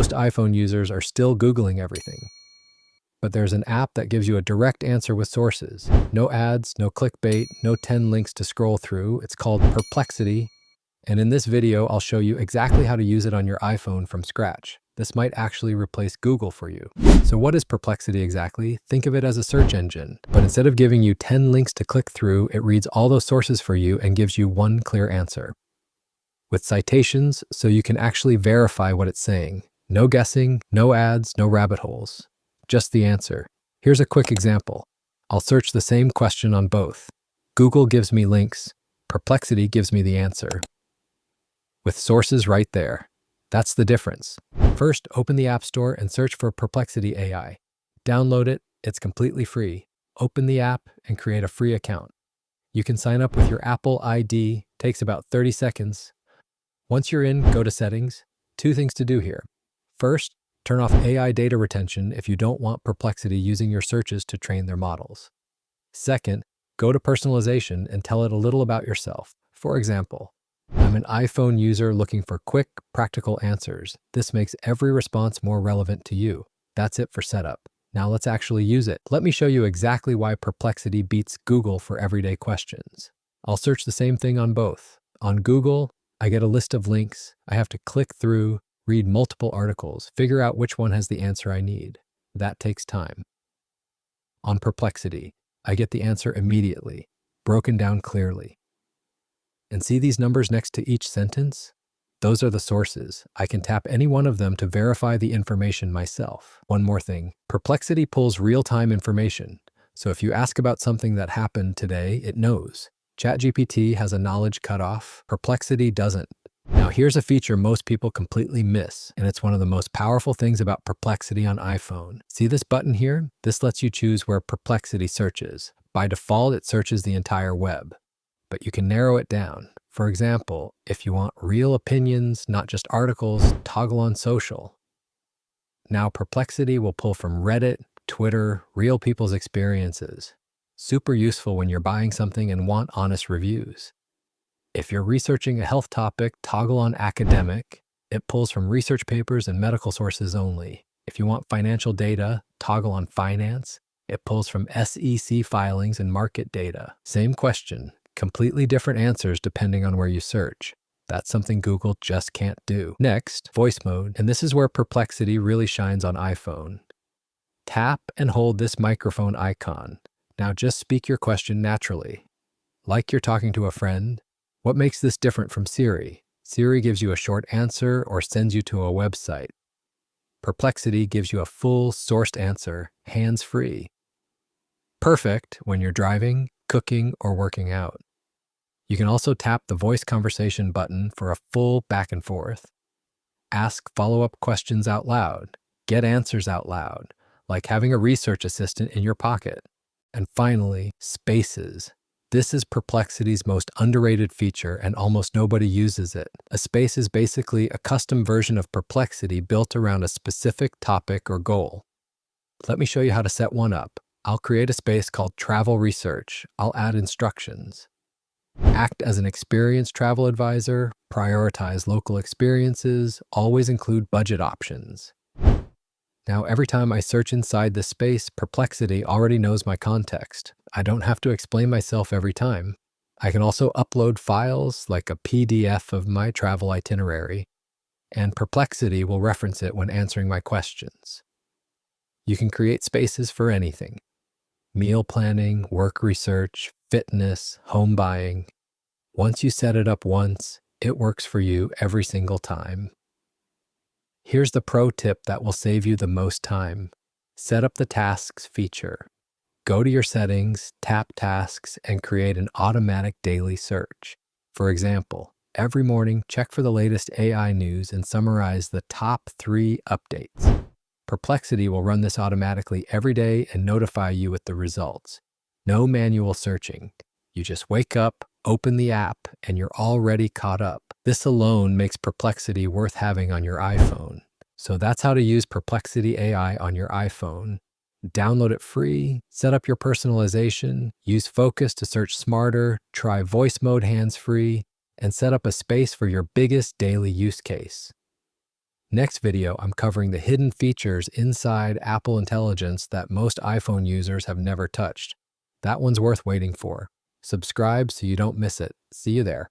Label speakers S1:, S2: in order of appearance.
S1: Most iPhone users are still Googling everything. But there's an app that gives you a direct answer with sources. No ads, no clickbait, no 10 links to scroll through. It's called Perplexity. And in this video, I'll show you exactly how to use it on your iPhone from scratch. This might actually replace Google for you. So what is Perplexity exactly? Think of it as a search engine, but instead of giving you 10 links to click through, it reads all those sources for you and gives you one clear answer. With citations, so you can actually verify what it's saying. No guessing, no ads, no rabbit holes. Just the answer. Here's a quick example. I'll search the same question on both. Google gives me links. Perplexity gives me the answer. With sources right there. That's the difference. First, open the App Store and search for Perplexity AI. Download it. It's completely free. Open the app and create a free account. You can sign up with your Apple ID. Takes about 30 seconds. Once you're in, go to Settings. Two things to do here. First, turn off AI data retention if you don't want Perplexity using your searches to train their models. Second, go to Personalization and tell it a little about yourself. For example, I'm an iPhone user looking for quick, practical answers. This makes every response more relevant to you. That's it for setup. Now let's actually use it. Let me show you exactly why Perplexity beats Google for everyday questions. I'll search the same thing on both. On Google, I get a list of links. I have to click through, read multiple articles, figure out which one has the answer I need. That takes time. On Perplexity, I get the answer immediately, broken down clearly. And see these numbers next to each sentence? Those are the sources. I can tap any one of them to verify the information myself. One more thing, Perplexity pulls real-time information. So if you ask about something that happened today, it knows. ChatGPT has a knowledge cutoff. Perplexity doesn't. Now here's a feature most people completely miss, and it's one of the most powerful things about Perplexity on iPhone. See this button here? This lets you choose where Perplexity searches. By default, it searches the entire web. But you can narrow it down. For example, if you want real opinions, not just articles, toggle on social. Now Perplexity will pull from Reddit, Twitter, real people's experiences. Super useful when you're buying something and want honest reviews. If you're researching a health topic, toggle on academic. It pulls from research papers and medical sources only. If you want financial data, toggle on finance. It pulls from SEC filings and market data. Same question. Completely different answers depending on where you search. That's something Google just can't do. Next, voice mode, and this is where Perplexity really shines on iPhone. Tap and hold this microphone icon. Now just speak your question naturally. Like you're talking to a friend. What makes this different from Siri? Siri gives you a short answer or sends you to a website. Perplexity gives you a full, sourced answer, hands-free. Perfect when you're driving, cooking, or working out. You can also tap the voice conversation button for a full back and forth. Ask follow-up questions out loud. Get answers out loud, like having a research assistant in your pocket. And finally, spaces. This is Perplexity's most underrated feature and almost nobody uses it. A space is basically a custom version of Perplexity built around a specific topic or goal. Let me show you how to set one up. I'll create a space called Travel Research. I'll add instructions. Act as an experienced travel advisor, prioritize local experiences, always include budget options. Now, every time I search inside this space, Perplexity already knows my context. I don't have to explain myself every time. I can also upload files like a PDF of my travel itinerary, and Perplexity will reference it when answering my questions. You can create spaces for anything. Meal planning, work research, fitness, home buying. Once you set it up once, it works for you every single time. Here's the pro tip that will save you the most time. Set up the Tasks feature. Go to your settings, tap Tasks, and create an automatic daily search. For example, every morning, check for the latest AI news and summarize the top 3 updates. Perplexity will run this automatically every day and notify you with the results. No manual searching. You just wake up, open the app, and you're already caught up. This alone makes Perplexity worth having on your iPhone. So that's how to use Perplexity AI on your iPhone. Download it free, set up your personalization, use Focus to search smarter, try voice mode hands-free, and set up a space for your biggest daily use case. Next video, I'm covering the hidden features inside Apple Intelligence that most iPhone users have never touched. That one's worth waiting for. Subscribe so you don't miss it. See you there.